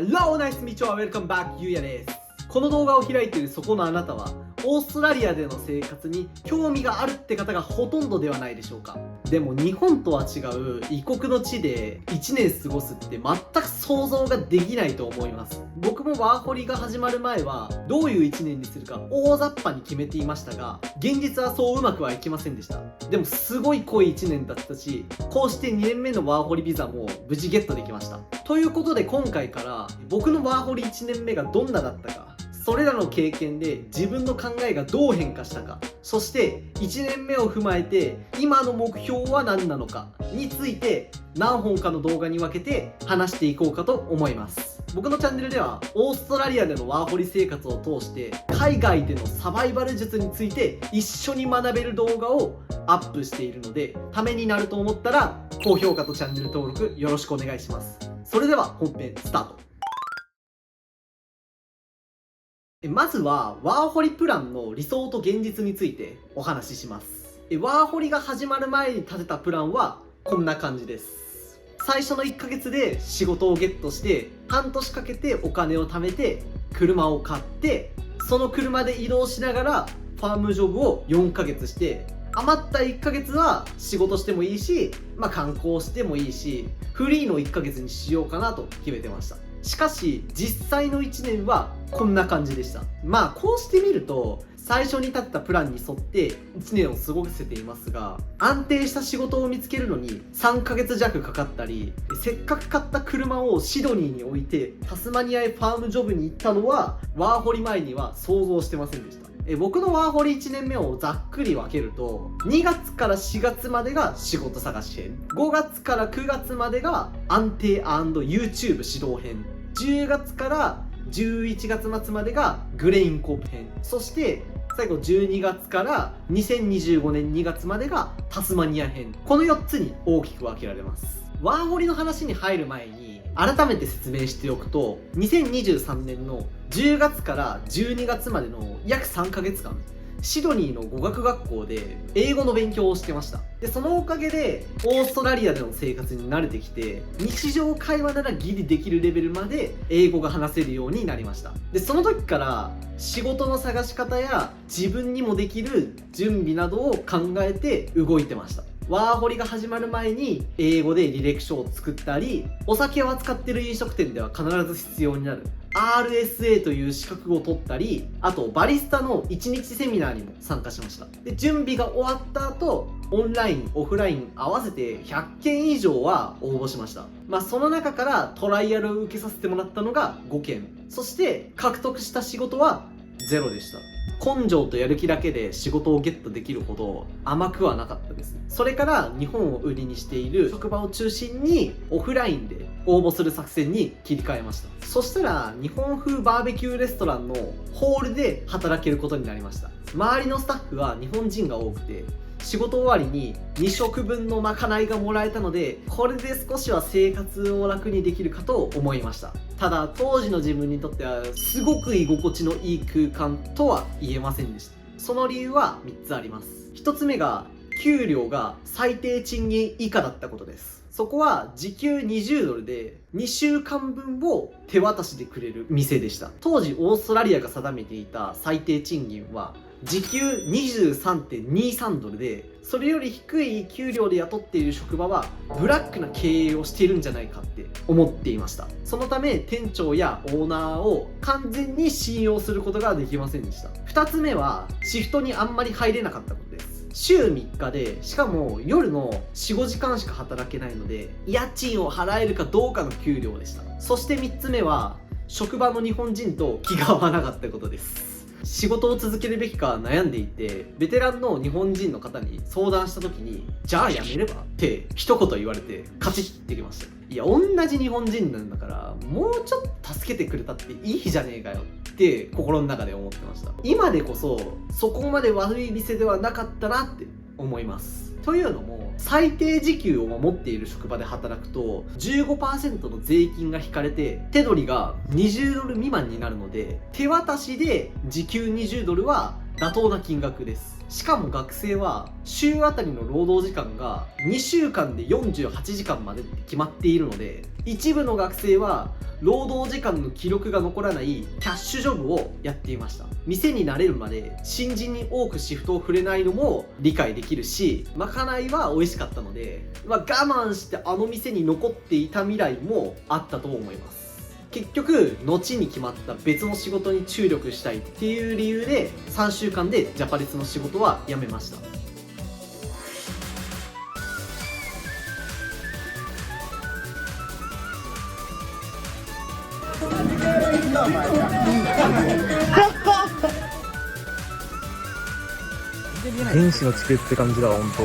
Hello, nice to meet you. Welcome back. ゆうやです。この動画を開いているそこのあなたは、オーストラリアでの生活に興味があるって方がほとんどではないでしょうか。でも日本とは違う異国の地で1年過ごすって全く想像ができないと思います。僕もワーホリが始まる前はどういう1年にするか大雑把に決めていましたが、現実はそううまくはいきませんでした。でもすごい濃い1年だったし、こうして2年目のワーホリビザも無事ゲットできました。ということで今回から僕のワーホリ1年目がどんなだったか、それらの経験で自分の考えがどう変化したか、そして1年目を踏まえて今の目標は何なのかについて何本かの動画に分けて話していこうかと思います。僕のチャンネルではオーストラリアでのワーホリ生活を通して海外でのサバイバル術について一緒に学べる動画をアップしているので、ためになると思ったら高評価とチャンネル登録よろしくお願いします。それでは本編スタート。まずはワーホリプランの理想と現実についてお話しします。ワーホリが始まる前に立てたプランはこんな感じです。最初の1ヶ月で仕事をゲットして半年かけてお金を貯めて車を買って、その車で移動しながらファームジョブを4ヶ月して、余った1ヶ月は仕事してもいいし、観光してもいいし、フリーの1ヶ月にしようかなと決めてました。しかし実際の1年はこんな感じでした。こうしてみると最初に立ったプランに沿って1年を過ごせていますが、安定した仕事を見つけるのに3ヶ月弱かかったり、せっかく買った車をシドニーに置いてタスマニアへファームジョブに行ったのはワーホリ前には想像してませんでした。僕のワーホリ1年目をざっくり分けると、2月から4月までが仕事探し編、5月から9月までが安定 &YouTube 指導編、10月から11月末までがグレインコープ編、そして最後12月から2025年2月までがタスマニア編、この4つに大きく分けられます。ワーホリの話に入る前に改めて説明しておくと、2023年の10月から12月までの約3ヶ月間、シドニーの語学学校で英語の勉強をしてました。で、そのおかげでオーストラリアでの生活に慣れてきて、日常会話ならギリできるレベルまで英語が話せるようになりました。で、その時から仕事の探し方や自分にもできる準備などを考えて動いてました。ワーホリが始まる前に英語で履歴書を作ったり、お酒を扱ってる飲食店では必ず必要になるRSA という資格を取ったり、あとバリスタの1日セミナーにも参加しました。で、準備が終わった後、オンライン、オフライン合わせて100件以上は応募しました。その中からトライアルを受けさせてもらったのが5件。そして獲得した仕事は0でした。根性とやる気だけで仕事をゲットできるほど甘くはなかったです。それから日本を売りにしている職場を中心にオフラインで応募する作戦に切り替えました。そしたら日本風バーベキューレストランのホールで働けることになりました。周りのスタッフは日本人が多くて、仕事終わりに2食分のまかないがもらえたので、これで少しは生活を楽にできるかと思いました。ただ当時の自分にとってはすごく居心地のいい空間とは言えませんでした。その理由は3つあります。1つ目が給料が最低賃金以下だったことです。そこは時給20ドルで2週間分を手渡しでくれる店でした。当時オーストラリアが定めていた最低賃金は時給 23.23 ドルで、それより低い給料で雇っている職場はブラックな経営をしているんじゃないかって思っていました。そのため店長やオーナーを完全に信用することができませんでした。2つ目はシフトにあんまり入れなかったことです。週3日で、しかも夜の 4,5 時間しか働けないので、家賃を払えるかどうかの給料でした。そして3つ目は職場の日本人と気が合わなかったことです。仕事を続けるべきか悩んでいて、ベテランの日本人の方に相談した時に、じゃあ辞めればって一言言われてカチッてきました。いや、同じ日本人なんだからもうちょっと助けてくれたっていいじゃねえかよって心の中で思ってました。今でこそそこまで悪い店ではなかったなって思います。というのも、最低時給を守っている職場で働くと 15% の税金が引かれて手取りが20ドル未満になるので、手渡しで時給20ドルは妥当な金額です。しかも学生は週あたりの労働時間が2週間で48時間までって決まっているので、一部の学生は労働時間の記録が残らないキャッシュジョブをやっていました。店に慣れるまで新人に多くシフトを触れないのも理解できるし、まかないは美味しかったので、我慢してあの店に残っていた未来もあったと思います。結局後に決まった別の仕事に注力したいっていう理由で3週間でジャパレスの仕事は辞めました。原始の地球って感じだわ、ほんと。